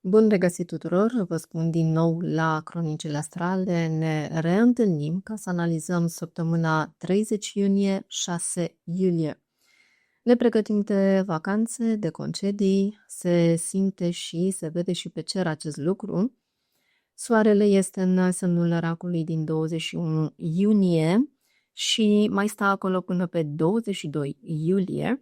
Bun regăsit tuturor! Vă spun din nou la Cronicile Astrale. Ne reîntâlnim ca să analizăm săptămâna 30 iunie-6 iulie. Ne pregătim de vacanțe, de concedii, se simte și se vede și pe cer acest lucru. Soarele este în semnul Racului din 21 iunie și mai stă acolo până pe 22 iulie.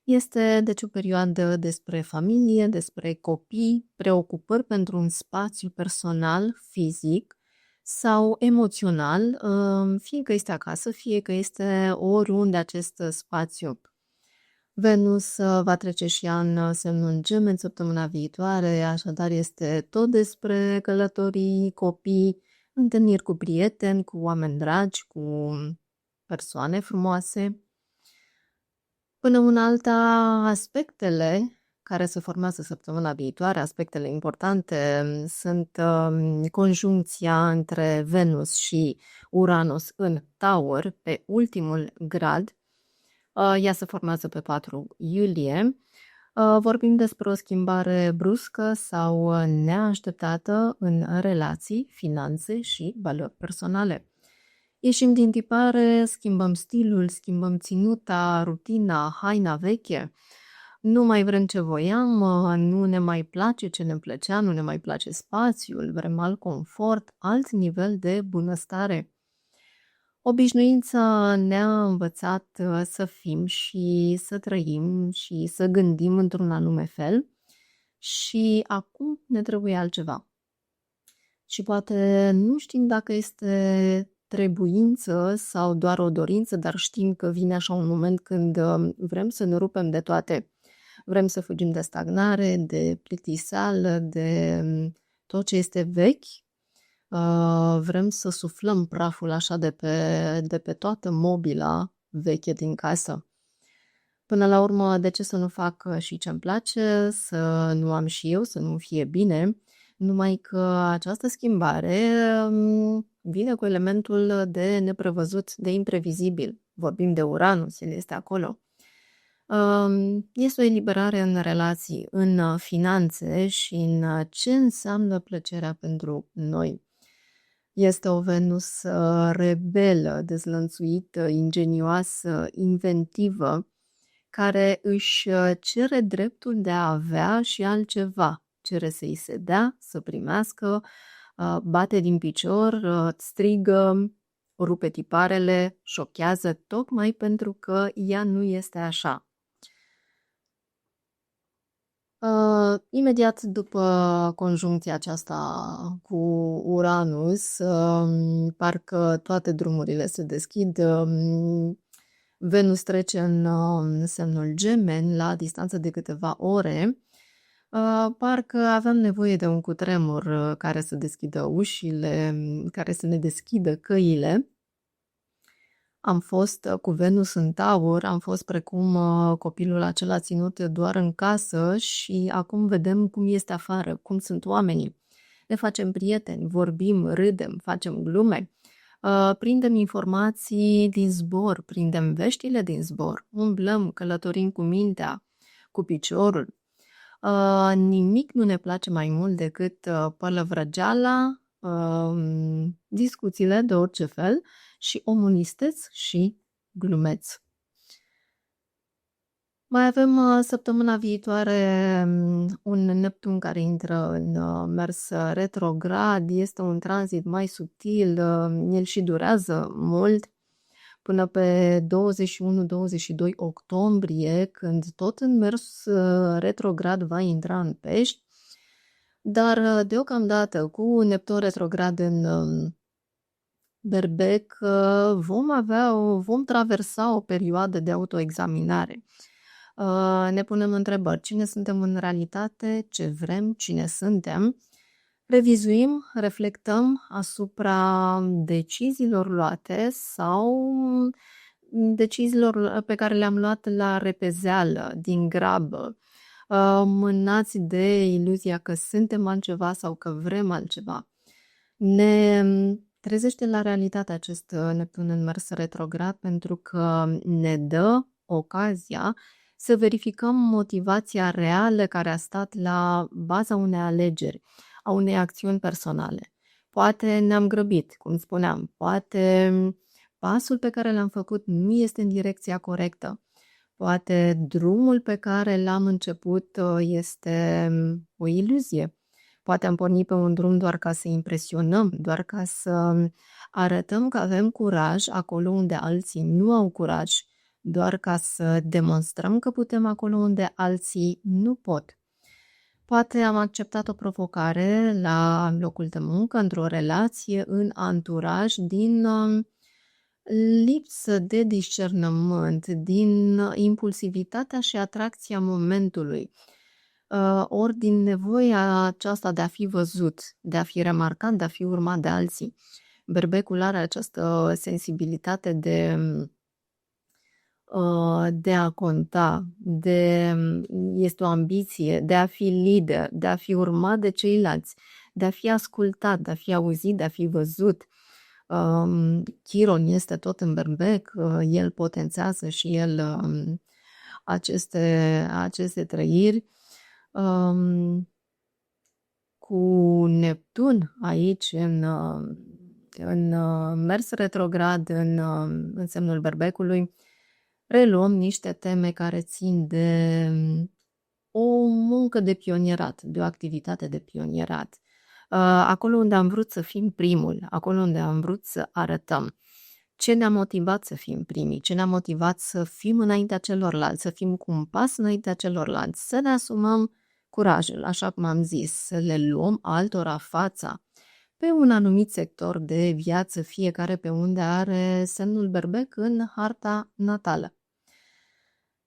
Este deci o perioadă despre familie, despre copii, preocupări pentru un spațiu personal, fizic sau emoțional, fie că este acasă, fie că este oriunde acest spațiu. Venus va trece și ea în semnul Gemeni săptămâna viitoare, așadar este tot despre călătorii, copii, întâlniri cu prieteni, cu oameni dragi, cu persoane frumoase. Până una alta, aspectele care se formează săptămâna viitoare, aspectele importante, sunt conjuncția între Venus și Uranus în Taur, pe ultimul grad. Ea se formează pe 4 iulie. Vorbim despre o schimbare bruscă sau neașteptată în relații, finanțe și valori personale. Ieșim din tipare, schimbăm stilul, schimbăm ținuta, rutina, haina veche. Nu mai vrem ce voiam, nu ne mai place ce ne plăcea, nu ne mai place spațiul, vrem alt confort, alt nivel de bunăstare. Obișnuința ne-a învățat să fim și să trăim și să gândim într-un anume fel și acum ne trebuie altceva. Și poate nu știm dacă este trebuință sau doar o dorință, dar știm că vine așa un moment când vrem să ne rupem de toate. Vrem să fugim de stagnare, de plictiseală, de tot ce este vechi. Vrem să suflăm praful așa de pe toată mobila veche din casă. Până la urmă, de ce să nu fac și ce-mi place, să nu am și eu, să nu fie bine, numai că această schimbare vine cu elementul de neprevăzut, de imprevizibil. Vorbim de Uranus, el este acolo. Este o eliberare în relații, în finanțe și în ce înseamnă plăcerea pentru noi. Este o Venus rebelă, dezlănțuită, ingenioasă, inventivă, care își cere dreptul de a avea și altceva. Cere să-i se dea, să primească, bate din picior, strigă, rupe tiparele, șochează, tocmai pentru că ea nu este așa. Imediat după conjuncția aceasta cu Uranus, parcă toate drumurile se deschid. Venus trece în semnul Gemeni la distanță de câteva ore. Parcă avem nevoie de un cutremur care să deschidă ușile, care să ne deschidă căile. Am fost cu Venus în Taur, am fost precum copilul acela ținut doar în casă și acum vedem cum este afară, cum sunt oamenii. Ne facem prieteni, vorbim, râdem, facem glume, prindem informații din zbor, prindem veștile din zbor, umblăm, călătorim cu mintea, cu piciorul. Nimic nu ne place mai mult decât pălăvrăgeala, discuțiile de orice fel și omonisteț și glumeț. Mai avem săptămâna viitoare un Neptun care intră în mers retrograd, este un tranzit mai subtil, el și durează mult până pe 21-22 octombrie, când tot în mers retrograd va intra în Pești, dar deocamdată cu Neptun retrograd în Berbec vom traversa o perioadă de autoexaminare. Ne punem întrebări. Cine suntem în realitate? Ce vrem? Cine suntem? Revizuim, reflectăm asupra deciziilor luate sau deciziilor pe care le-am luat la repezeală, din grabă, mânați de iluzia că suntem altceva sau că vrem altceva. Ne trezește la realitate acest Neptun în mers retrograd pentru că ne dă ocazia să verificăm motivația reală care a stat la baza unei alegeri, a unei acțiuni personale. Poate ne-am grăbit, cum spuneam, poate pasul pe care l-am făcut nu este în direcția corectă. Poate drumul pe care l-am început este o iluzie. Poate am pornit pe un drum doar ca să impresionăm, doar ca să arătăm că avem curaj acolo unde alții nu au curaj, doar ca să demonstrăm că putem acolo unde alții nu pot. Poate am acceptat o provocare la locul de muncă, într-o relație, în anturaj, din lipsă de discernământ, din impulsivitatea și atracția momentului, ori din nevoia aceasta de a fi văzut, de a fi remarcat, de a fi urmat de alții. Berbecul are această sensibilitate de a conta, este o ambiție de a fi lider, de a fi urmat de ceilalți, de a fi ascultat, de a fi auzit, de a fi văzut. Chiron este tot în berbec, el potențează și el aceste trăiri. Cu Neptun aici în mers retrograd în semnul berbecului, reluăm niște teme care țin de o muncă de pionierat, de o activitate de pionierat. Acolo unde am vrut să fim primul, acolo unde am vrut să arătăm ce ne-a motivat să fim primii, ce ne-a motivat să fim înaintea celorlalți, să fim cu un pas înaintea celorlalți, să ne asumăm curajul, așa cum am zis, să le luăm altora fața pe un anumit sector de viață, fiecare pe unde are semnul berbec în harta natală.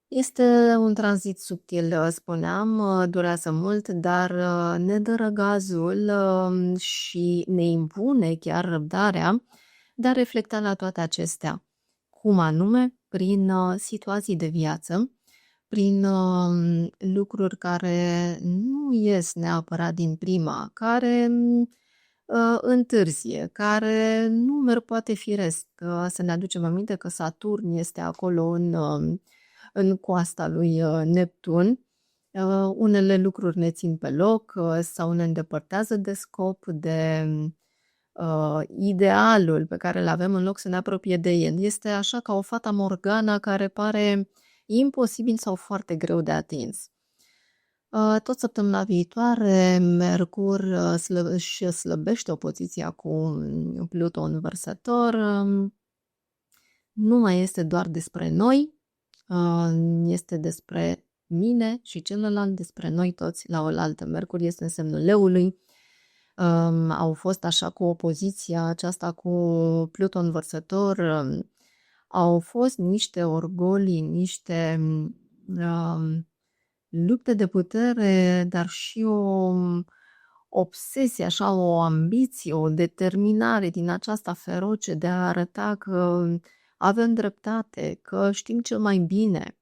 Este un tranzit subtil, spuneam, durează mult, dar ne dă răgazul și ne impune chiar răbdarea de a reflecta la toate acestea. Cum anume? Prin situații de viață, prin lucruri care nu ies neapărat din prima, care întârzie, care nu merg poate firesc. Să ne aducem aminte că Saturn este acolo în coasta lui Neptun. Unele lucruri ne țin pe loc sau ne îndepărtează de scop, de idealul pe care îl avem, în loc să ne apropie de el. Este așa ca o fata Morgana care pare imposibil sau foarte greu de atins. Tot săptămâna viitoare, Mercur își slăbește opoziția cu Pluton Vărsător. Nu mai este doar despre noi, este despre mine și celălalt, despre noi toți la oaltă. Mercur este în semnul Leului. Au fost așa cu opoziția aceasta cu Pluton Vărsător. Au fost niște orgolii, niște lupte de putere, dar și o obsesie, așa, o ambiție, o determinare din aceasta feroce de a arăta că avem dreptate, că știm cel mai bine.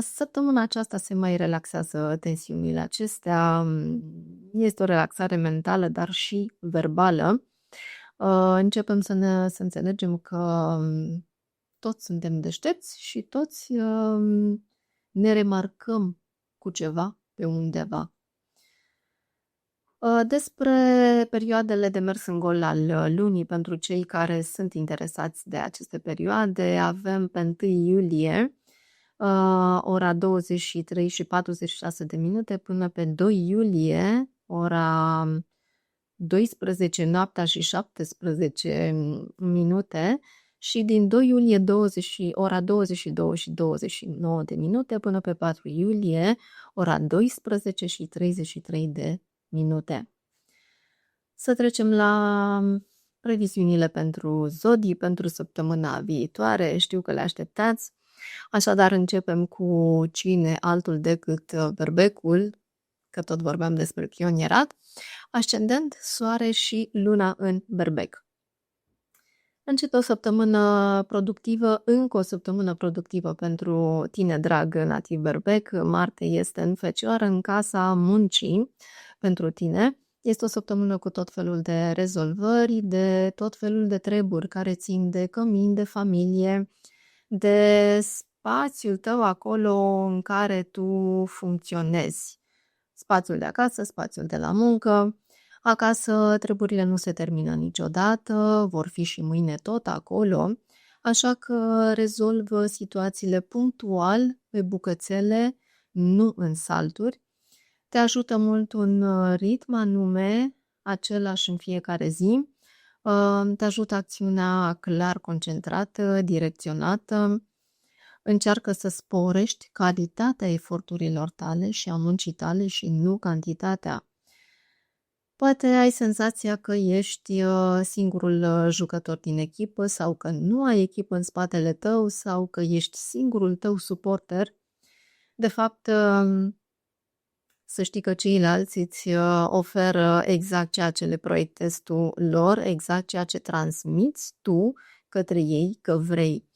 Săptămâna aceasta se mai relaxează tensiunile acestea, este o relaxare mentală, dar și verbală. Începem să înțelegem că toți suntem deștepți și toți ne remarcăm cu ceva pe undeva. Despre perioadele de mers în gol al lunii, pentru cei care sunt interesați de aceste perioade, avem pe 1 iulie ora 23 și 46 de minute până pe 2 iulie ora 12 noaptea și 17 minute și din 2 iulie ora 22 și 29 de minute până pe 4 iulie ora 12 și 33 de minute. Să trecem la previziunile pentru zodii pentru săptămâna viitoare. Știu că le așteptați. Așadar începem cu cine altul decât berbecul, că tot vorbeam despre pionierat, ascendent, soare și luna în berbec. Încet o săptămână productivă, încă o săptămână productivă pentru tine, drag nativ berbec. Marte este în Fecioară, în casa muncii pentru tine. Este o săptămână cu tot felul de rezolvări, de tot felul de treburi care țin de cămin, de familie, de spațiul tău acolo în care tu funcționezi. Spațiul de acasă, spațiul de la muncă. Acasă treburile nu se termină niciodată, vor fi și mâine tot acolo, așa că rezolvă situațiile punctual, pe bucățele, nu în salturi. Te ajută mult un ritm anume, același în fiecare zi. Te ajută acțiunea clar concentrată, direcționată. Încearcă să sporești calitatea eforturilor tale și a muncii tale și nu cantitatea. Poate ai senzația că ești singurul jucător din echipă sau că nu ai echipă în spatele tău sau că ești singurul tău suporter. De fapt, să știi că ceilalți îți oferă exact ceea ce le proiectezi tu lor, exact ceea ce transmiți tu către ei că vrei.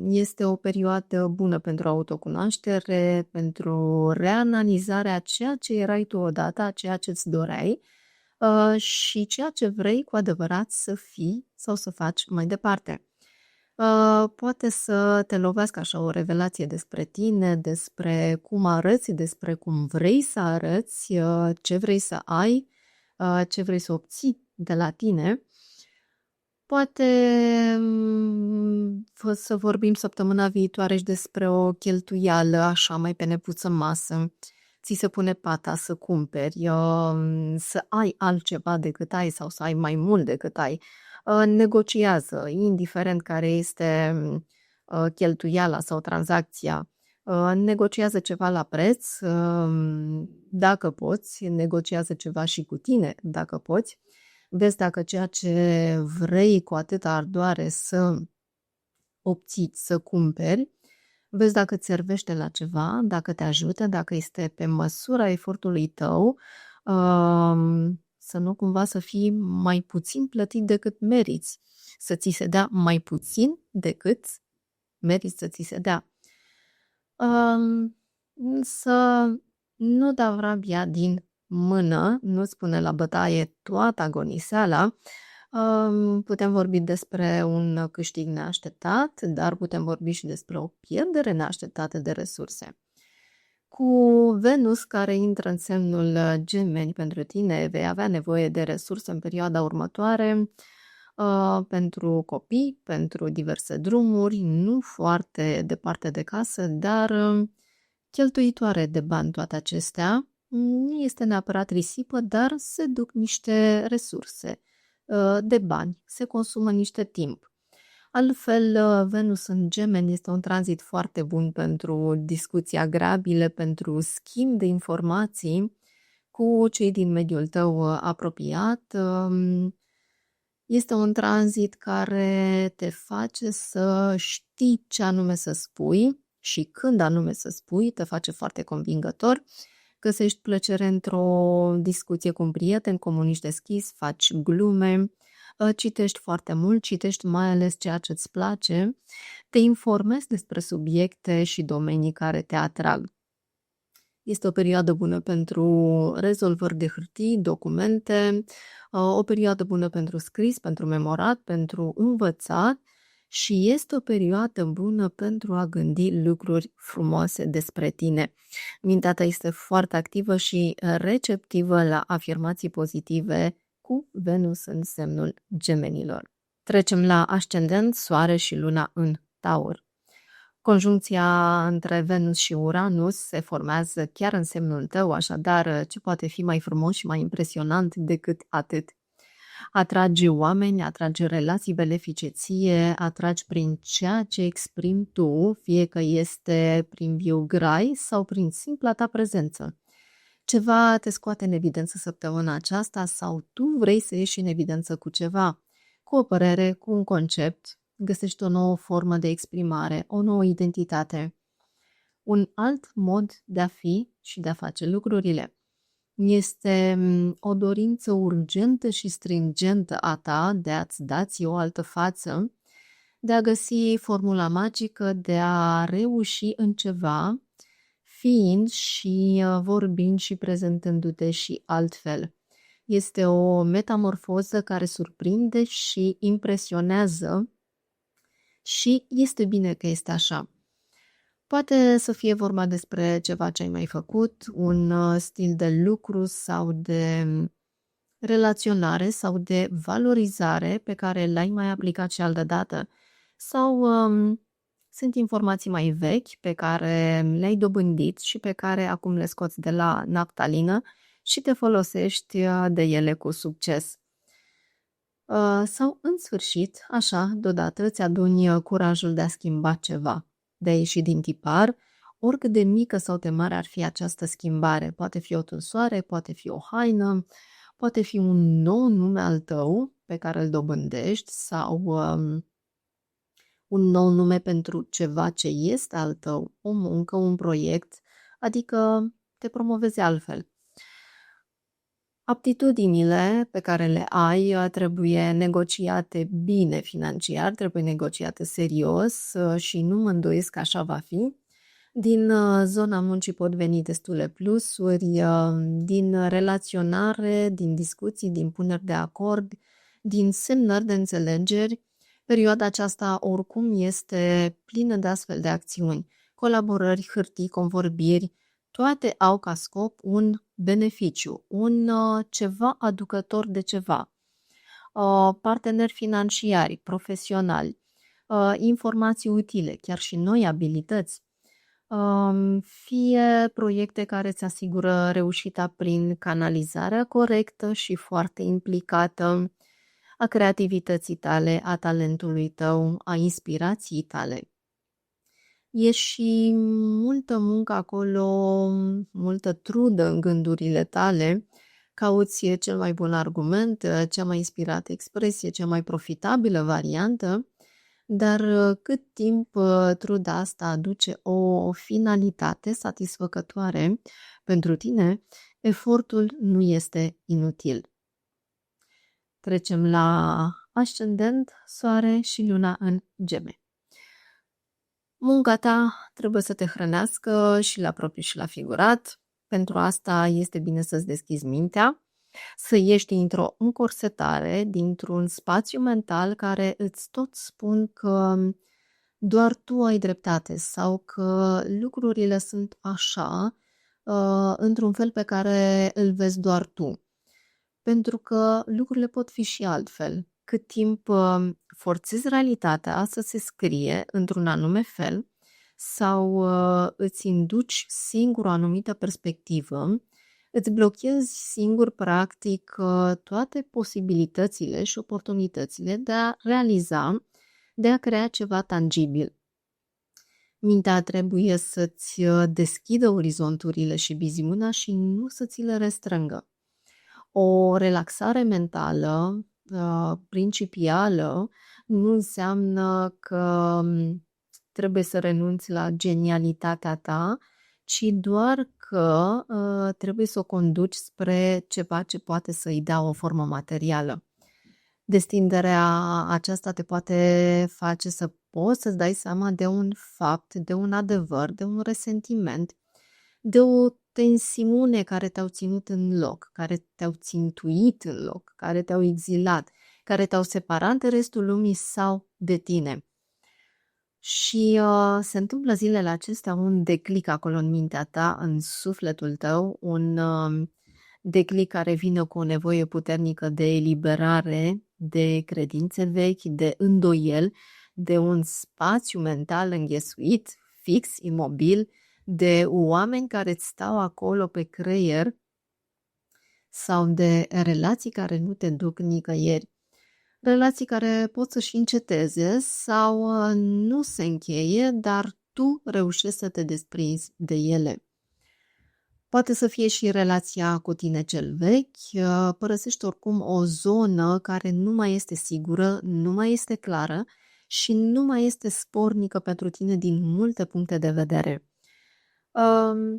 Este o perioadă bună pentru autocunoaștere, pentru reanalizarea a ceea ce erai tu odată, a ceea ce îți doreai și ceea ce vrei cu adevărat să fii sau să faci mai departe. Poate să te lovească așa o revelație despre tine, despre cum arăți, despre cum vrei să arăți, ce vrei să ai, ce vrei să obții de la tine. Poate să vorbim săptămâna viitoare și despre o cheltuială așa mai pe nepuță masă. Ți se pune pata să cumperi, să ai altceva decât ai sau să ai mai mult decât ai. Negociază, indiferent care este cheltuiala sau tranzacția. Negociază ceva la preț, dacă poți, negociază ceva și cu tine, dacă poți. Vezi dacă ceea ce vrei cu atâta ardoare să obții, să cumperi, vezi dacă îți servește la ceva, dacă te ajută, dacă este pe măsura efortului tău, să nu cumva să fii mai puțin plătit decât meriți, să ți se dea mai puțin decât meriți să ți se dea. Să nu da vrabia din mână, nu-ți pune la bătaie toată agoniseala. Putem vorbi despre un câștig neașteptat, dar putem vorbi și despre o pierdere neașteptată de resurse. Cu Venus care intră în semnul Gemeni pentru tine, vei avea nevoie de resurse în perioada următoare pentru copii, pentru diverse drumuri, nu foarte departe de casă, dar cheltuitoare de bani toate acestea. Nu este neapărat risipă, dar se duc niște resurse de bani, se consumă niște timp. Altfel, Venus în Gemeni este un tranzit foarte bun pentru discuții agrabile, pentru schimb de informații cu cei din mediul tău apropiat. Este un tranzit care te face să știi ce anume să spui și când anume să spui, te face foarte convingător. Găsești plăcere într-o discuție cu un prieten, comunici deschis, faci glume, citești foarte mult, citești mai ales ceea ce îți place, te informezi despre subiecte și domenii care te atrag. Este o perioadă bună pentru rezolvări de hârtii, documente, o perioadă bună pentru scris, pentru memorat, pentru învățat și este o perioadă bună pentru a gândi lucruri frumoase despre tine. Mintea ta este foarte activă și receptivă la afirmații pozitive cu Venus în semnul Gemenilor. Trecem la ascendent, Soare și Luna în Taur. Conjuncția între Venus și Uranus se formează chiar în semnul tău, așadar ce poate fi mai frumos și mai impresionant decât atât? Atragi oameni, atragi relații benefice ție, atragi prin ceea ce exprimi tu, fie că este prin viu grai sau prin simpla ta prezență. Ceva te scoate în evidență săptămâna aceasta sau tu vrei să ieși în evidență cu ceva, cu o părere, cu un concept, găsești o nouă formă de exprimare, o nouă identitate, un alt mod de a fi și de a face lucrurile. Este o dorință urgentă și stringentă a ta de a-ți da-ți o altă față, de a găsi formula magică, de a reuși în ceva, fiind și vorbind și prezentându-te și altfel. Este o metamorfoză care surprinde și impresionează și este bine că este așa. Poate să fie vorba despre ceva ce ai mai făcut, un stil de lucru sau de relaționare sau de valorizare pe care l-ai mai aplicat și altă dată. Sau sunt informații mai vechi pe care le-ai dobândit și pe care acum le scoți de la naftalină și te folosești de ele cu succes. Sau, în sfârșit, așa, deodată îți aduni curajul de a schimba ceva, de a ieși din tipar, oricât de mică sau de mare ar fi această schimbare. Poate fi o tunsoare, poate fi o haină, poate fi un nou nume al tău pe care îl dobândești sau un nou nume pentru ceva ce este al tău, o muncă, un proiect, adică te promovezi altfel. Aptitudinile pe care le ai trebuie negociate bine financiar, trebuie negociate serios și nu mă îndoiesc că așa va fi. Din zona muncii pot veni destule plusuri, din relaționare, din discuții, din puneri de acord, din semnări de înțelegeri. Perioada aceasta oricum este plină de astfel de acțiuni, colaborări, hârtii, convorbiri, toate au ca scop un beneficiu, un ceva aducător de ceva. Parteneri financiari, profesionali, informații utile, chiar și noi abilități, fie proiecte care îți asigură reușita prin canalizarea corectă și foarte implicată a creativității tale, a talentului tău, a inspirației tale. E și multă muncă acolo, multă trudă în gândurile tale, cauți cel mai bun argument, cea mai inspirată expresie, cea mai profitabilă variantă, dar cât timp truda asta aduce o finalitate satisfăcătoare pentru tine, efortul nu este inutil. Trecem la ascendent, soare și luna în Geme. Munca ta trebuie să te hrănească și la propriu și la figurat. Pentru asta este bine să-ți deschizi mintea, să ieși dintr-o încorsetare, dintr-un spațiu mental care îți tot spun că doar tu ai dreptate sau că lucrurile sunt așa, într-un fel pe care îl vezi doar tu. Pentru că lucrurile pot fi și altfel. Cât timp forțezi realitatea să se scrie într-un anume fel sau îți induci singur o anumită perspectivă, îți blochezi singur, practic, toate posibilitățile și oportunitățile de a realiza, de a crea ceva tangibil. Mintea trebuie să-ți deschidă orizonturile și viziunea și nu să ți le restrângă. O relaxare mentală principială nu înseamnă că trebuie să renunți la genialitatea ta, ci doar că trebuie să o conduci spre ceva ce poate să-i dea o formă materială. Destinderea aceasta te poate face să poți să-ți dai seama de un fapt, de un adevăr, de un resentiment, de o tensiune care te-au ținut în loc, care te-au țintuit în loc, care te-au exilat, care te-au separat de restul lumii sau de tine. Și se întâmplă zilele acestea un declic acolo în mintea ta, în sufletul tău, un declic care vine cu o nevoie puternică de eliberare, de credințe vechi, de îndoiel, de un spațiu mental înghesuit, fix, imobil, de oameni care îți stau acolo pe creier sau de relații care nu te duc nicăieri. Relații care pot să-și înceteze sau nu se încheie, dar tu reușești să te desprinzi de ele. Poate să fie și relația cu tine cel vechi, părăsești oricum o zonă care nu mai este sigură, nu mai este clară și nu mai este spornică pentru tine din multe puncte de vedere.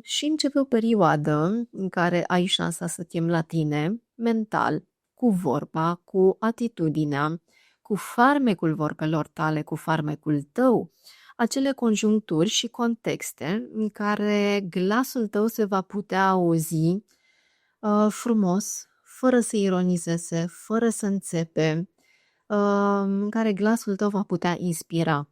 Și începe o perioadă în care ai șansa să chem la tine mental, cu vorba, cu atitudinea, cu farmecul vorbelor tale, cu farmecul tău, acele conjuncturi și contexte în care glasul tău se va putea auzi frumos, fără să ironizeze, fără să înțepe, în care glasul tău va putea inspira.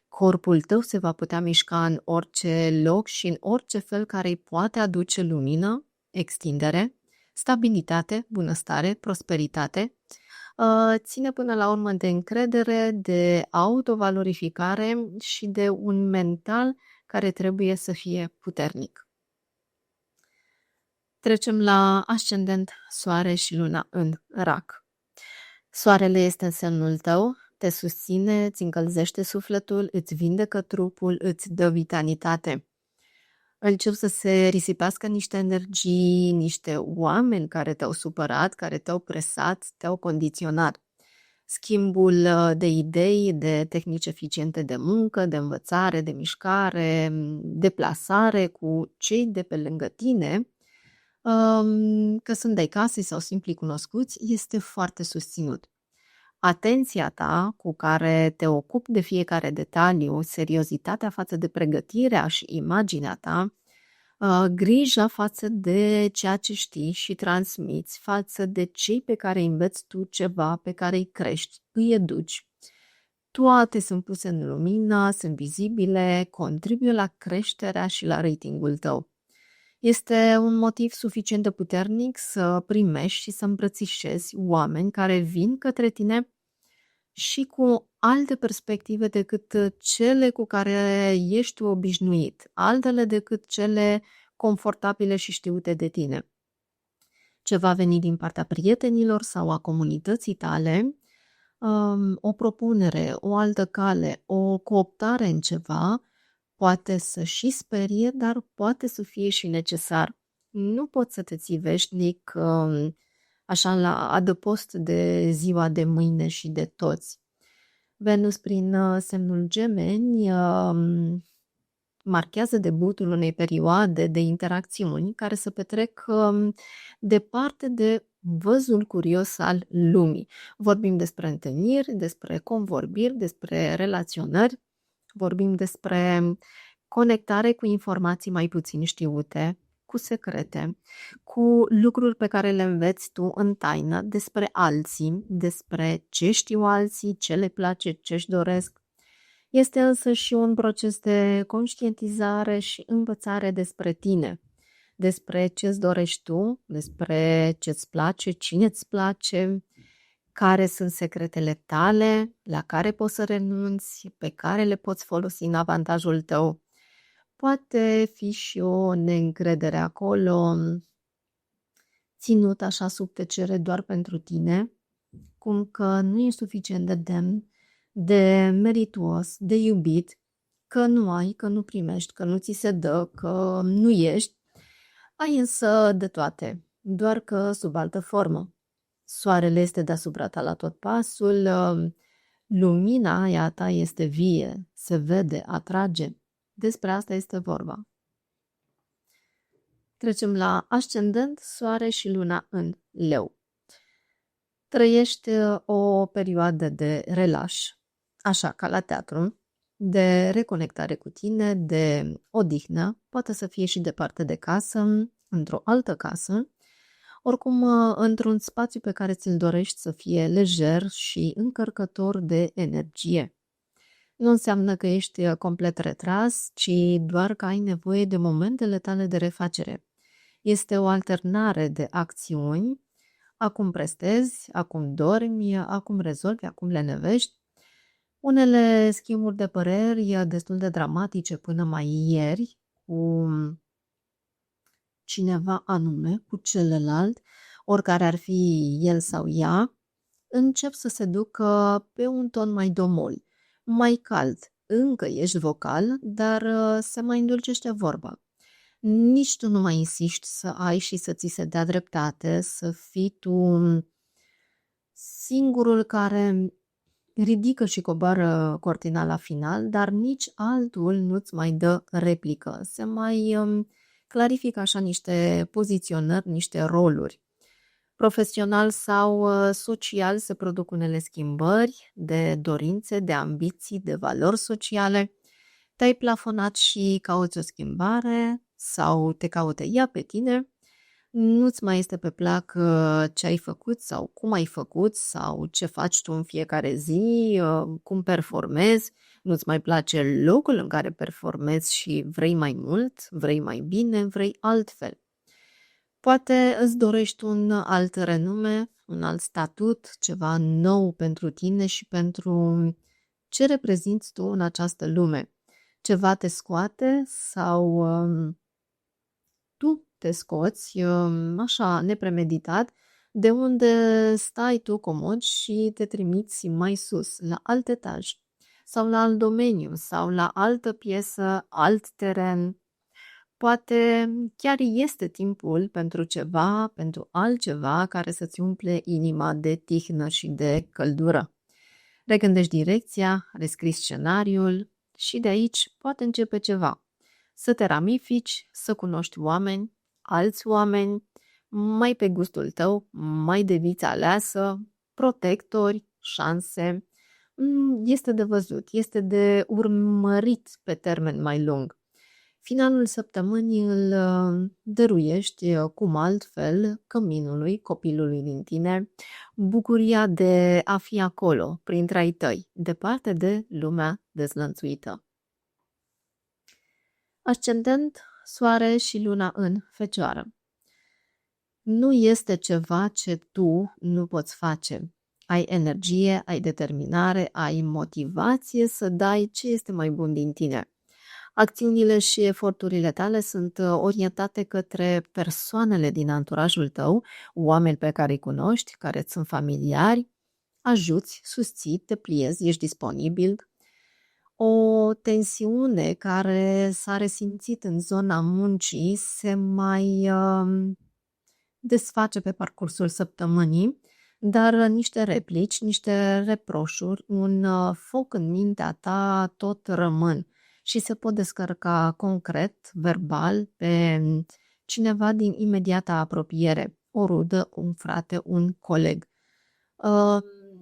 Corpul tău se va putea mișca în orice loc și în orice fel care îi poate aduce lumină, extindere, stabilitate, bunăstare, prosperitate. Ține până la urmă de încredere, de autovalorificare și de un mental care trebuie să fie puternic. Trecem la ascendent, soare și luna în rac. Soarele este în semnul tău, te susține, îți încălzește sufletul, îți vindecă trupul, îți dă vitalitate. Încep să se risipească niște energii, niște oameni care te-au supărat, care te-au presat, te-au condiționat. Schimbul de idei, de tehnici eficiente de muncă, de învățare, de mișcare, de plasare cu cei de pe lângă tine, că sunt de casă sau simpli cunoscuți, este foarte susținut. Atenția ta cu care te ocupi de fiecare detaliu, seriozitatea față de pregătirea și imaginea ta, grija față de ceea ce știi și transmiți, față de cei pe care îi înveți tu ceva, pe care îi crești, îi educi. Toate sunt puse în lumină, sunt vizibile, contribuie la creșterea și la ratingul tău. Este un motiv suficient de puternic să primești și să îmbrățișezi oameni care vin către tine și cu alte perspective decât cele cu care ești tu obișnuit, altele decât cele confortabile și știute de tine. Ce va veni din partea prietenilor sau a comunității tale, o propunere, o altă cale, o cooptare în ceva, poate să și sperie, dar poate să fie și necesar. Nu poți să te ții veșnic așa la adăpost de ziua de mâine și de toți. Venus prin semnul Gemeni marchează debutul unei perioade de interacțiuni care se petrec departe de văzul curios al lumii. Vorbim despre întâlniri, despre convorbiri, despre relaționări, vorbim despre conectare cu informații mai puțin știute, cu secrete, cu lucruri pe care le înveți tu în taină despre alții, despre ce știu alții, ce le place, ce își doresc. Este însă și un proces de conștientizare și învățare despre tine, despre ce îți dorești tu, despre ce îți place, cine îți place, care sunt secretele tale, la care poți să renunți, pe care le poți folosi în avantajul tău. Poate fi și o neîncredere acolo, ținut așa sub tăcere doar pentru tine, cum că nu e suficient de demn, de merituos, de iubit, că nu ai, că nu primești, că nu ți se dă, că nu ești. Ai însă de toate, doar că sub altă formă. Soarele este deasupra ta la tot pasul, lumina aia ta este vie, se vede, atrage. Despre asta este vorba. Trecem la ascendent, soare și luna în leu. Trăiești o perioadă de relaș, așa ca la teatru, de reconectare cu tine, de odihnă, poate să fie și departe de casă, într-o altă casă, oricum într-un spațiu pe care ți-l dorești să fie lejer și încărcător de energie. Nu înseamnă că ești complet retras, ci doar că ai nevoie de momentele tale de refacere. Este o alternare de acțiuni, acum prestezi, acum dormi, acum rezolvi, acum lenevești. Unele schimburi de păreri destul de dramatice până mai ieri cu cineva anume, cu celălalt, oricare ar fi el sau ea, încep să se ducă pe un ton mai domol, mai cald. Încă ești vocal, dar se mai îndulcește vorba. Nici tu nu mai insiști să ai și să ți se dea dreptate, să fii tu singurul care ridică și coboară cortina la final, dar nici altul nu-ți mai dă replică. Se mai clarifică așa niște poziționări, niște roluri. Profesional sau social se produc unele schimbări de dorințe, de ambiții, de valori sociale. Te-ai plafonat și cauți o schimbare sau te caută ea pe tine. Nu-ți mai este pe plac ce ai făcut sau cum ai făcut sau ce faci tu în fiecare zi, cum performezi, nu-ți mai place locul în care performezi și vrei mai mult, vrei mai bine, vrei altfel. Poate îți dorești un alt renume, un alt statut, ceva nou pentru tine și pentru ce reprezinți tu în această lume. Ceva te scoate sau tu te scoți așa nepremeditat de unde stai tu comod și te trimiți mai sus, la alt etaj sau la alt domeniu sau la altă piesă, alt teren. Poate chiar este timpul pentru ceva, pentru altceva care să-ți umple inima de tihnă și de căldură. Regândești direcția, rescrii scenariul și de aici poate începe ceva. Să te ramifici, să cunoști oameni, alți oameni, mai pe gustul tău, mai de viță aleasă, protectori, șanse. Este de văzut, este de urmărit pe termen mai lung. Finalul săptămânii îl dăruiești cum altfel căminului, copilului din tine, bucuria de a fi acolo, printre ai tăi, departe de lumea dezlănțuită. Ascendent, soare și luna în Fecioară. Nu este ceva ce tu nu poți face. Ai energie, ai determinare, ai motivație să dai ce este mai bun din tine. Acțiunile și eforturile tale sunt orientate către persoanele din anturajul tău, oameni pe care îi cunoști, care îți sunt familiari, ajuți, susții, te pliezi, ești disponibil. O tensiune care s-a resimțit în zona muncii se mai desface pe parcursul săptămânii, dar niște replici, niște reproșuri, un foc în mintea ta tot rămân și se pot descărca concret, verbal, pe cineva din imediata apropiere, o rudă, un frate, un coleg.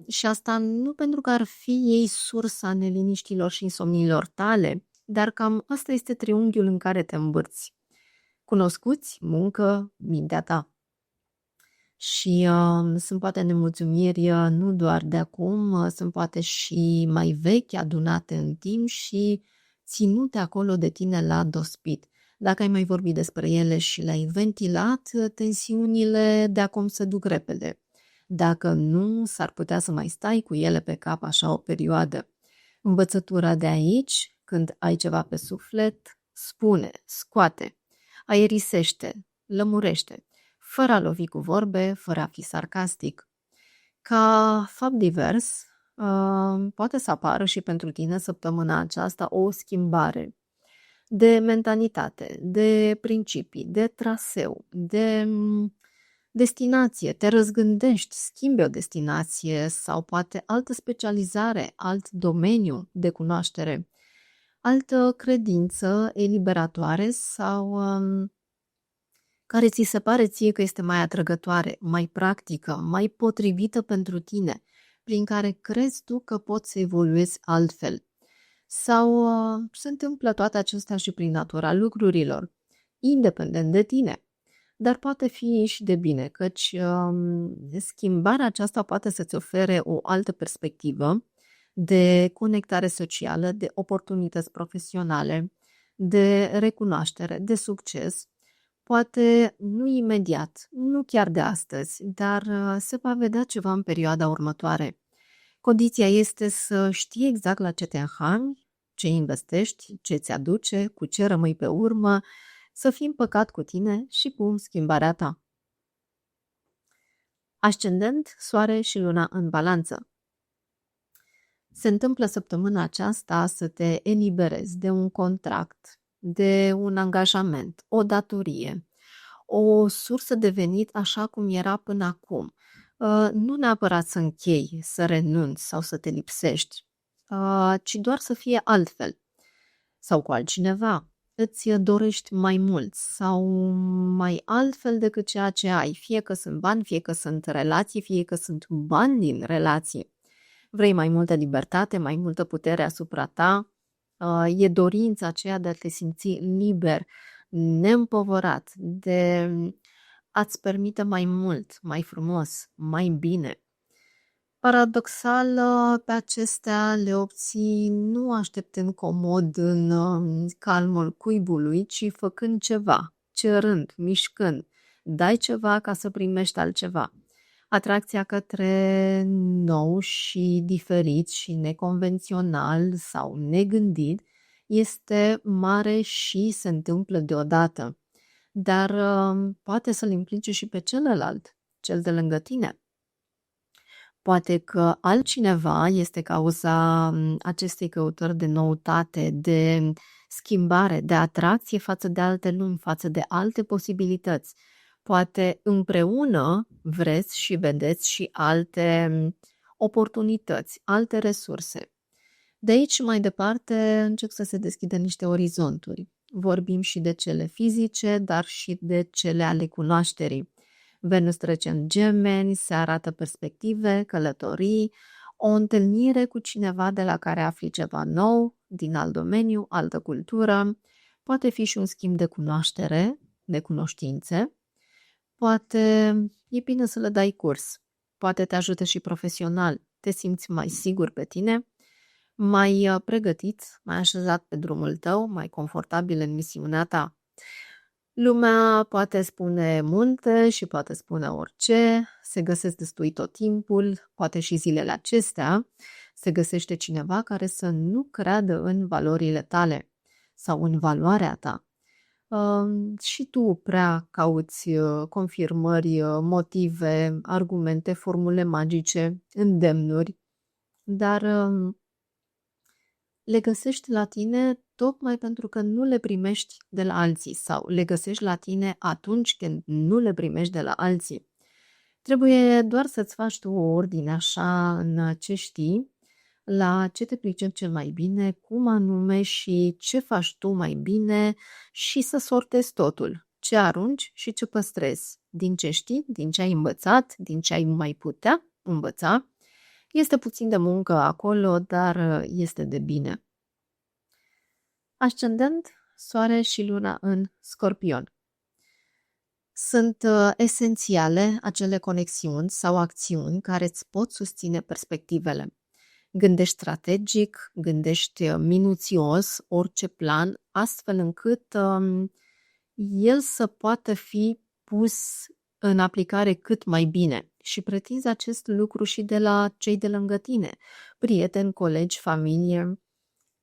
Și asta nu pentru că ar fi ei sursa neliniștilor și insomniilor tale, dar cam asta este triunghiul în care te îmbârți. Cunoscuți, muncă, mintea ta. Și sunt poate nemulțumiri nu doar de acum, sunt poate și mai vechi, adunate în timp și ținute acolo de tine la dospit. Dacă ai mai vorbit despre ele și le-ai ventilat, tensiunile de acum se duc repede. Dacă nu, s-ar putea să mai stai cu ele pe cap așa o perioadă. Învățătura de aici, când ai ceva pe suflet, spune, scoate, aerisește, lămurește, fără a lovi cu vorbe, fără a fi sarcastic. Ca fapt divers, poate să apară și pentru tine săptămâna aceasta o schimbare de mentalitate, de principii, de traseu, de destinație. Te răzgândești, schimbi o destinație sau poate altă specializare, alt domeniu de cunoaștere, altă credință eliberatoare sau care ți se pare ție că este mai atrăgătoare, mai practică, mai potrivită pentru tine, prin care crezi tu că poți să evoluezi altfel. Sau se întâmplă toate acestea și prin natura lucrurilor, independent de tine. Dar poate fi și de bine, căci schimbarea aceasta poate să-ți ofere o altă perspectivă de conectare socială, de oportunități profesionale, de recunoaștere, de succes. Poate nu imediat, nu chiar de astăzi, dar se va vedea ceva în perioada următoare. Condiția este să știi exact la ce te înhami, ce investești, ce ți aduce, cu ce rămâi pe urmă, să fii împăcat cu tine și cu schimbarea ta. Ascendent, soare și luna în balanță. Se întâmplă săptămâna aceasta să te eliberezi de un contract, de un angajament, o datorie, o sursă de venit așa cum era până acum. Nu neapărat să închei, să renunți sau să te lipsești, ci doar să fie altfel sau cu altcineva. Îți dorești mai mult sau mai altfel decât ceea ce ai, fie că sunt bani, fie că sunt relații, fie că sunt bani din relații. Vrei mai multă libertate, mai multă putere asupra ta, e dorința aceea de a te simți liber, neîmpovărat, de a-ți permite mai mult, mai frumos, mai bine. Paradoxal, pe acestea le obții nu așteptând comod în calmul cuibului, ci făcând ceva, cerând, mișcând. Dai ceva ca să primești altceva. Atracția către nou și diferit și neconvențional sau negândit este mare și se întâmplă deodată, dar poate să-l implice și pe celălalt, cel de lângă tine. Poate că altcineva este cauza acestei căutări de noutate, de schimbare, de atracție față de alte lumi, față de alte posibilități. Poate împreună vreți și vedeți și alte oportunități, alte resurse. De aici mai departe încep să se deschidă niște orizonturi. Vorbim și de cele fizice, dar și de cele ale cunoașterii. Venus trece în Gemeni, se arată perspective, călătorii, o întâlnire cu cineva de la care afli ceva nou, din alt domeniu, altă cultură, poate fi și un schimb de cunoaștere, de cunoștințe, poate e bine să le dai curs, poate te ajută și profesional, te simți mai sigur pe tine, mai pregătit, mai așezat pe drumul tău, mai confortabil în misiunea ta. Lumea poate spune multe și poate spune orice, se găsesc destui tot timpul, poate și zilele acestea, se găsește cineva care să nu creadă în valorile tale sau în valoarea ta. Și tu prea cauți confirmări, motive, argumente, formule magice, îndemnuri, dar le găsești la tine tocmai pentru că nu le primești de la alții sau le găsești la tine atunci când nu le primești de la alții. Trebuie doar să-ți faci tu o ordine așa în ce știi, la ce te pricepi cel mai bine, cum anume și ce faci tu mai bine și să sortezi totul. Ce arunci și ce păstrezi. Din ce știi, din ce ai învățat, din ce ai mai putea învăța. Este puțin de muncă acolo, dar este de bine. Ascendent, Soare și Luna în Scorpion. Sunt esențiale acele conexiuni sau acțiuni care îți pot susține perspectivele. Gândești strategic, gândești minuțios orice plan, astfel încât el să poată fi pus în aplicare cât mai bine. Și pretinzi acest lucru și de la cei de lângă tine, prieteni, colegi, familie.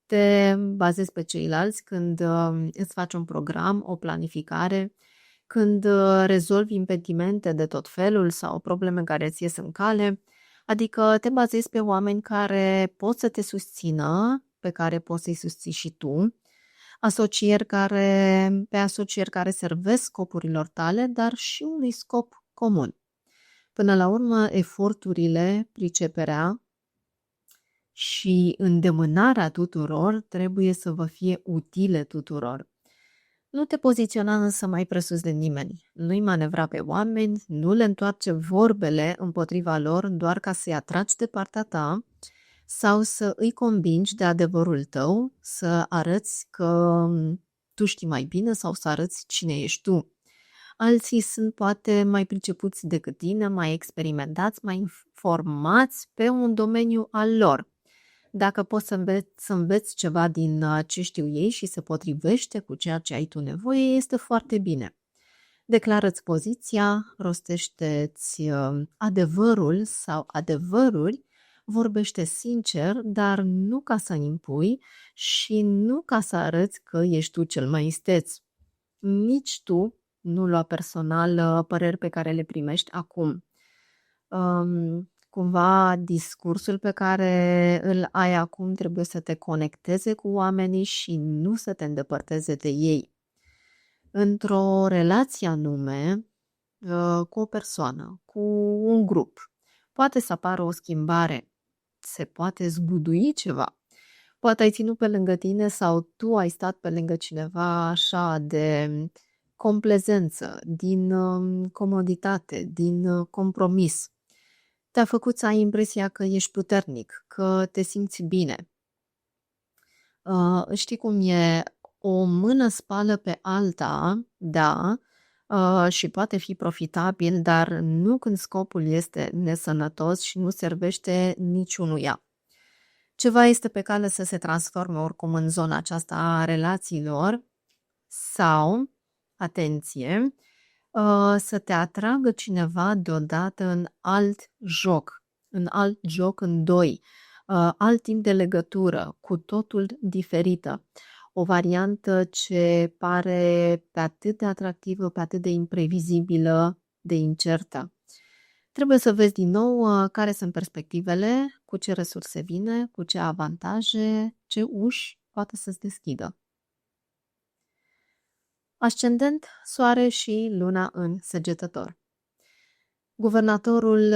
Te bazezi pe ceilalți când îți faci un program, o planificare, când rezolvi impedimente de tot felul sau probleme care îți ies în cale, adică te bazezi pe oameni care pot să te susțină, pe care poți să-i susții și tu, pe asocieri care servesc scopurilor tale, dar și unui scop comun. Până la urmă, eforturile, priceperea și îndemânarea tuturor trebuie să vă fie utile tuturor. Nu te poziționa însă mai presus de nimeni, nu-i manevra pe oameni, nu le întoarce vorbele împotriva lor doar ca să-i atragi de partea ta sau să îi convingi de adevărul tău, să arăți că tu știi mai bine sau să arăți cine ești tu. Alții sunt poate mai pricepuți decât tine, mai experimentați, mai informați pe un domeniu al lor. Dacă poți să înveți ceva din ce știu ei și se potrivește cu ceea ce ai tu nevoie, este foarte bine. Declară-ți poziția, rostește-ți adevărul sau adevăruri, vorbește sincer, dar nu ca să impui și nu ca să arăți că ești tu cel mai isteț. Nici tu nu lua personal păreri pe care le primești acum. Cumva discursul pe care îl ai acum trebuie să te conecteze cu oamenii și nu să te îndepărteze de ei. Într-o relație anume, cu o persoană, cu un grup, poate să apară o schimbare, se poate zgudui ceva. Poate ai ținut pe lângă tine sau tu ai stat pe lângă cineva așa de complezență, din comoditate, din compromis. Te-a făcut să ai impresia că ești puternic, că te simți bine. Știi cum e? O mână spală pe alta, da, și poate fi profitabil, dar nu când scopul este nesănătos și nu servește niciunuia. Ceva este pe cale să se transforme oricum în zona aceasta a relațiilor sau, atenție, să te atragă cineva deodată în alt joc în doi, alt timp de legătură, cu totul diferită. O variantă ce pare pe atât de atractivă, pe atât de imprevizibilă, de incertă. Trebuie să vezi din nou care sunt perspectivele, cu ce resurse vine, cu ce avantaje, ce uși poate să-ți deschidă. Ascendent, Soare și Luna în Săgetător. Guvernatorul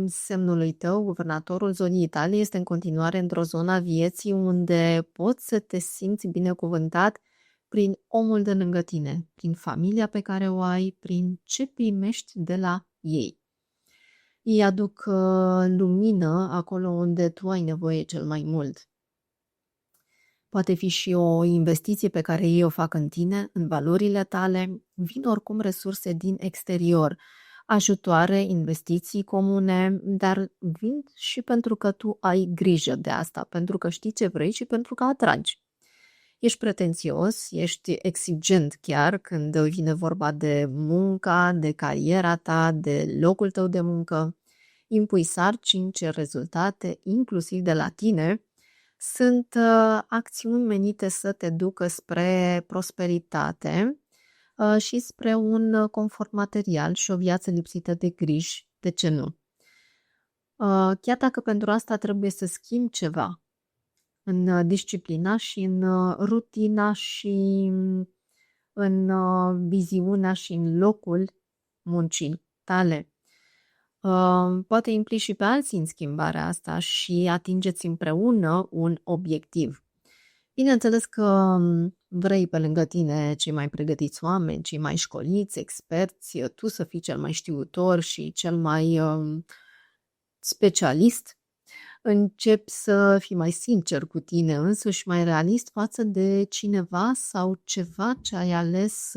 semnului tău, guvernatorul zonii tale, este în continuare într-o zonă a vieții unde poți să te simți binecuvântat prin omul de lângă tine, prin familia pe care o ai, prin ce primești de la ei. Ei aduc lumină acolo unde tu ai nevoie cel mai mult. Poate fi și o investiție pe care ei o fac în tine, în valorile tale. Vin oricum resurse din exterior, ajutoare, investiții comune, dar vin și pentru că tu ai grijă de asta, pentru că știi ce vrei și pentru că atragi. Ești pretențios, ești exigent chiar când vine vorba de munca, de cariera ta, de locul tău de muncă. Impui sarcini, cer rezultate, inclusiv de la tine. Sunt acțiuni menite să te ducă spre prosperitate și spre un confort material și o viață lipsită de griji, de ce nu? Chiar dacă pentru asta trebuie să schimbi ceva în disciplina și în rutina și în viziunea și în locul muncii tale. Poate implici și pe alții în schimbarea asta și atingeți împreună un obiectiv. Bineînțeles că vrei pe lângă tine cei mai pregătiți oameni, cei mai școliți, experți, tu să fii cel mai știutor și cel mai specialist. Începi să fii mai sincer cu tine însuși, mai realist față de cineva sau ceva ce ai ales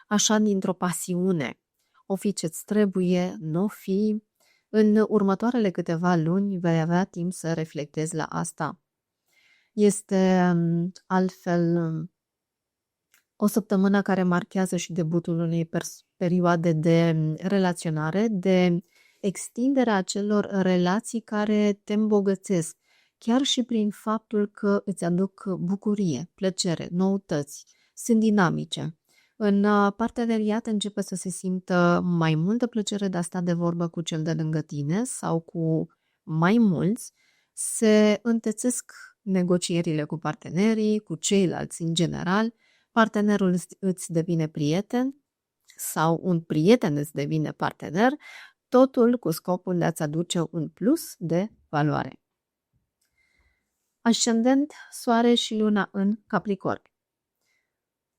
așa dintr-o pasiune. O fi ce-ți trebuie, nu fi. În următoarele câteva luni vei avea timp să reflectezi la asta. Este altfel o săptămână care marchează și debutul unei perioade de relaționare, de extinderea acelor relații care te îmbogățesc, chiar și prin faptul că îți aduc bucurie, plăcere, noutăți, sunt dinamice. În parteneriat începe să se simtă mai multă plăcere de a sta de vorbă cu cel de lângă tine sau cu mai mulți, se întețesc negocierile cu partenerii, cu ceilalți în general, partenerul îți devine prieten sau un prieten îți devine partener, totul cu scopul de a-ți aduce un plus de valoare. Ascendent, Soare și Luna în Capricorn.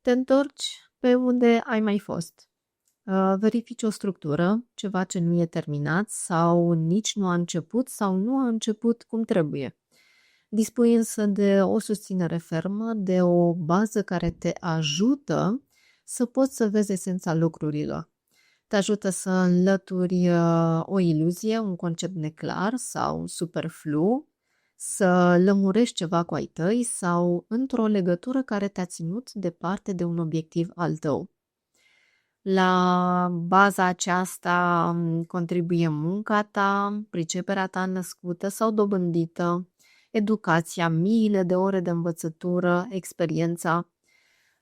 Te întorci pe unde ai mai fost. Verifici o structură, ceva ce nu e terminat sau nici nu a început sau nu a început cum trebuie. Dispui însă de o susținere fermă, de o bază care te ajută să poți să vezi esența lucrurilor. Te ajută să înlături o iluzie, un concept neclar sau superflu, să lămurești ceva cu ai tăi sau într-o legătură care te-a ținut departe de un obiectiv al tău. La baza aceasta contribuie munca ta, priceperea ta născută sau dobândită, educația, miile de ore de învățătură, experiența.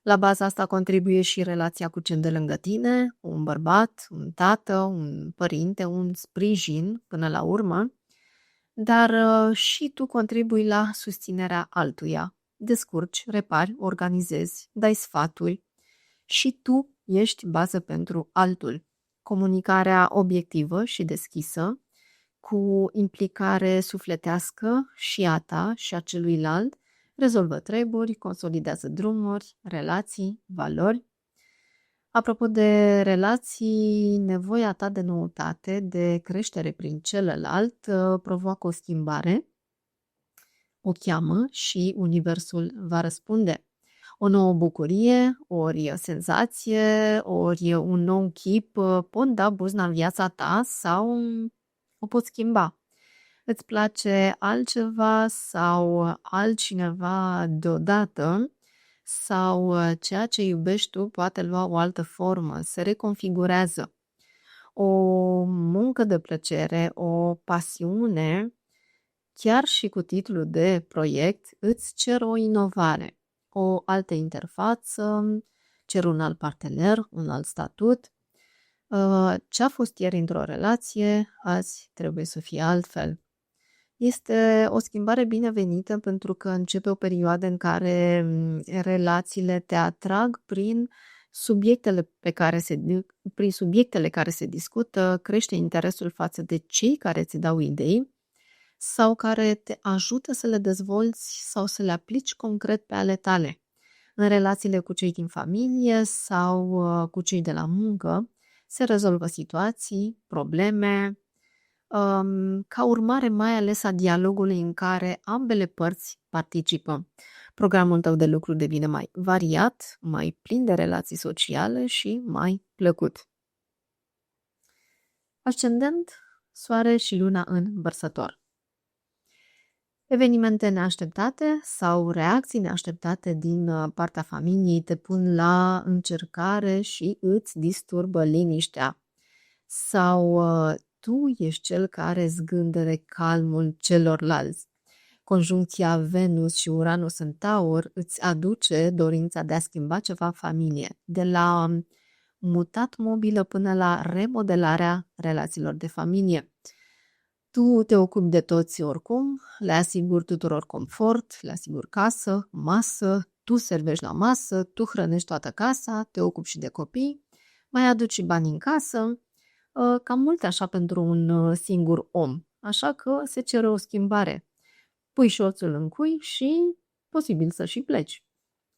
La baza asta contribuie și relația cu cel de lângă tine, un bărbat, un tată, un părinte, un sprijin până la urmă, dar și tu contribui la susținerea altuia. Descurci, repari, organizezi, dai sfaturi și tu ești bază pentru altul. Comunicarea obiectivă și deschisă, cu implicare sufletească și a ta și a celuilalt, rezolvă treburi, consolidează drumuri, relații, valori. Apropo de relații, nevoia ta de noutate, de creștere prin celălalt, provoacă o schimbare, o cheamă și universul va răspunde. O nouă bucurie, ori senzație, ori un nou chip pot da buzna în viața ta sau o pot schimba. Îți place altceva sau altcineva deodată sau ceea ce iubești tu poate lua o altă formă, se reconfigurează. O muncă de plăcere, o pasiune, chiar și cu titlul de proiect, îți cer o inovare, o altă interfață, cer un alt partener, un alt statut. Ce a fost ieri într-o relație, azi trebuie să fie altfel. Este o schimbare binevenită pentru că începe o perioadă în care relațiile te atrag prin subiectele care se discută, crește interesul față de cei care îți dau idei sau care te ajută să le dezvolți sau să le aplici concret pe ale tale. În relațiile cu cei din familie sau cu cei de la muncă se rezolvă situații, probleme, ca urmare mai ales a dialogului în care ambele părți participă. Programul tău de lucru devine mai variat, mai plin de relații sociale și mai plăcut. Ascendent, Soare și Luna în Vărsător. Evenimente neașteptate sau reacții neașteptate din partea familiei te pun la încercare și îți disturbă liniștea. Sau tu ești cel care zgândere calmul celorlalți. Conjuncția Venus și Uranus în Taur îți aduce dorința de a schimba ceva în familie, de la mutat mobilă până la remodelarea relațiilor de familie. Tu te ocupi de toți oricum, le asiguri tuturor confort, le asiguri casă, masă, tu servești la masă, tu hrănești toată casa, te ocupi și de copii, mai aduci și bani în casă, cam mult așa pentru un singur om, așa că se cere o schimbare. Pui șorțul în cui și posibil să și pleci.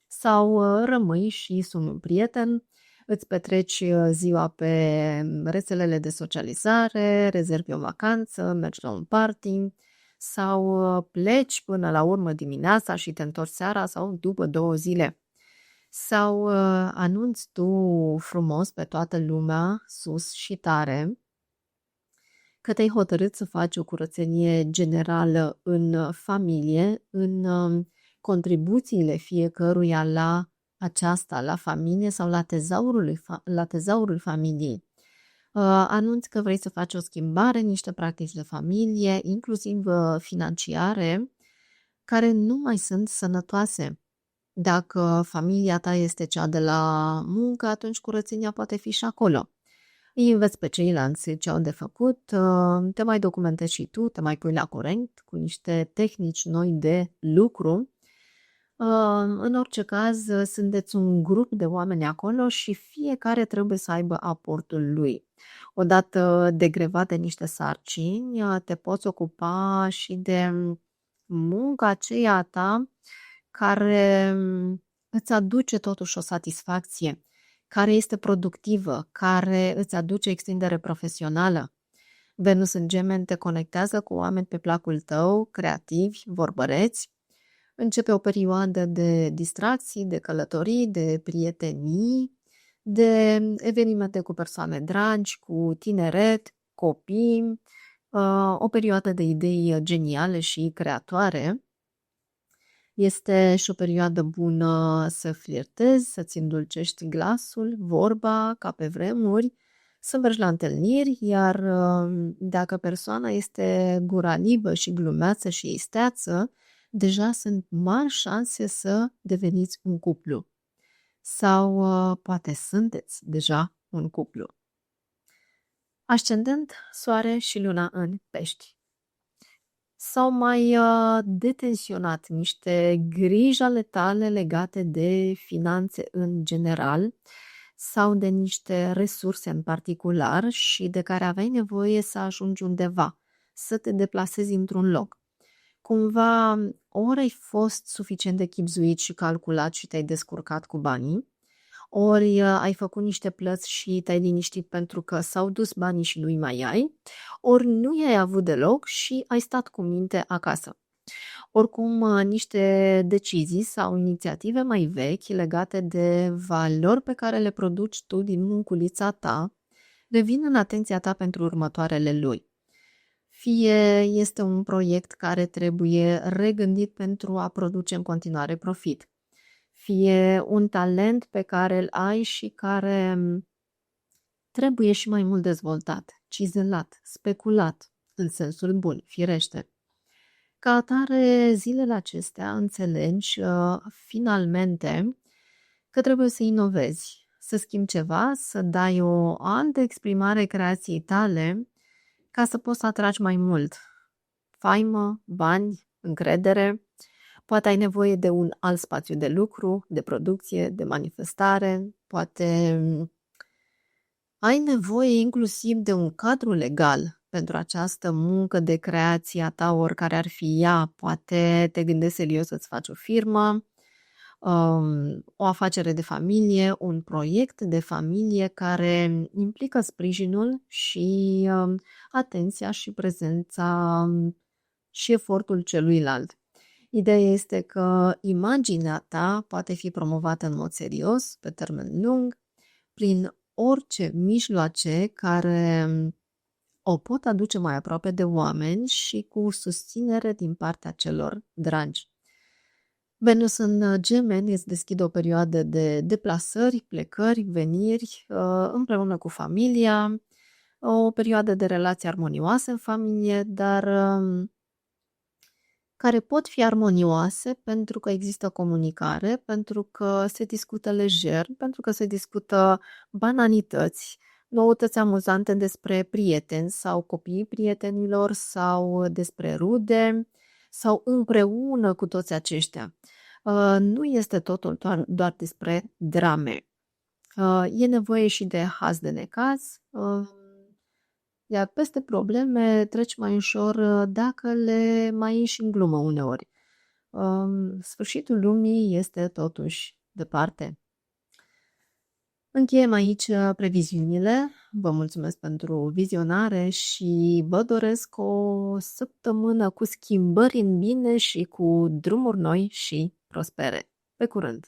Sau rămâi și suni un prieten, îți petreci ziua pe rețelele de socializare, rezervi o vacanță, mergi la un party sau pleci până la urmă dimineața și te întorci seara sau după 2 zile. Sau anunți tu frumos pe toată lumea, sus și tare, că te-ai hotărât să faci o curățenie generală în familie, în contribuțiile fiecăruia la aceasta, la familie sau la tezaurul familiei. Anunți că vrei să faci o schimbare, niște practici de familie, inclusiv financiare, care nu mai sunt sănătoase. Dacă familia ta este cea de la muncă, atunci curățenia poate fi și acolo. Îi înveți pe ceilalți ce au de făcut, te mai documentezi și tu, te mai pui la curent cu niște tehnici noi de lucru. În orice caz, sunteți un grup de oameni acolo și fiecare trebuie să aibă aportul lui. Odată degrevate niște sarcini, te poți ocupa și de munca aceea a ta care îți aduce totuși o satisfacție, care este productivă, care îți aduce extindere profesională. Venus în Gemeni te conectează cu oameni pe placul tău, creativi, vorbăreți. Începe o perioadă de distracții, de călătorii, de prietenii, de evenimente cu persoane dragi, cu tineret, copii, o perioadă de idei geniale și creatoare. Este și o perioadă bună să flirtezi, să-ți îndulcești glasul, vorba, ca pe vremuri, să mergi la întâlniri, iar dacă persoana este guralibă și glumeață și isteață, deja sunt mari șanse să deveniți un cuplu. Sau poate sunteți deja un cuplu. Ascendent, Soare și Luna în Pești. S-au mai detensionat niște griji ale tale legate de finanțe în general sau de niște resurse în particular și de care aveai nevoie să ajungi undeva, să te deplasezi într-un loc. Cumva ori ai fost suficient de chibzuit și calculat și te-ai descurcat cu banii, ori ai făcut niște plăți și te-ai liniștit pentru că s-au dus banii și nu-i mai ai, ori nu i-ai avut deloc și ai stat cu minte acasă. Oricum, niște decizii sau inițiative mai vechi legate de valori pe care le produci tu din munculița ta revin în atenția ta pentru următoarele luni. Fie este un proiect care trebuie regândit pentru a produce în continuare profit, fie un talent pe care îl ai și care trebuie și mai mult dezvoltat, cizelat, speculat, în sensul bun, firește. Ca atare, zilele acestea înțelegi finalmente că trebuie să inovezi, să schimbi ceva, să dai o altă exprimare creației tale ca să poți să atragi mai mult faimă, bani, încredere. Poate ai nevoie de un alt spațiu de lucru, de producție, de manifestare, poate ai nevoie inclusiv de un cadru legal pentru această muncă de creație a ta, oricare ar fi ea. Poate te gândești serios să-ți faci o firmă, o afacere de familie, un proiect de familie care implică sprijinul și atenția și prezența și efortul celuilalt. Ideea este că imaginea ta poate fi promovată în mod serios, pe termen lung, prin orice mijloace care o pot aduce mai aproape de oameni și cu susținere din partea celor dragi. Venus în Gemeni îți deschide o perioadă de deplasări, plecări, veniri împreună cu familia, o perioadă de relații armonioase în familie, dar care pot fi armonioase pentru că există comunicare, pentru că se discută lejer, pentru că se discută banalități, noutăți amuzante despre prieteni sau copiii prietenilor sau despre rude sau împreună cu toți aceștia. Nu este totul doar despre drame. E nevoie și de haz de necaz, iar peste probleme treci mai ușor dacă le mai ieși în glumă uneori. Sfârșitul lumii este totuși departe. Încheiem aici previziunile. Vă mulțumesc pentru vizionare și vă doresc o săptămână cu schimbări în bine și cu drumuri noi și prospere. Pe curând!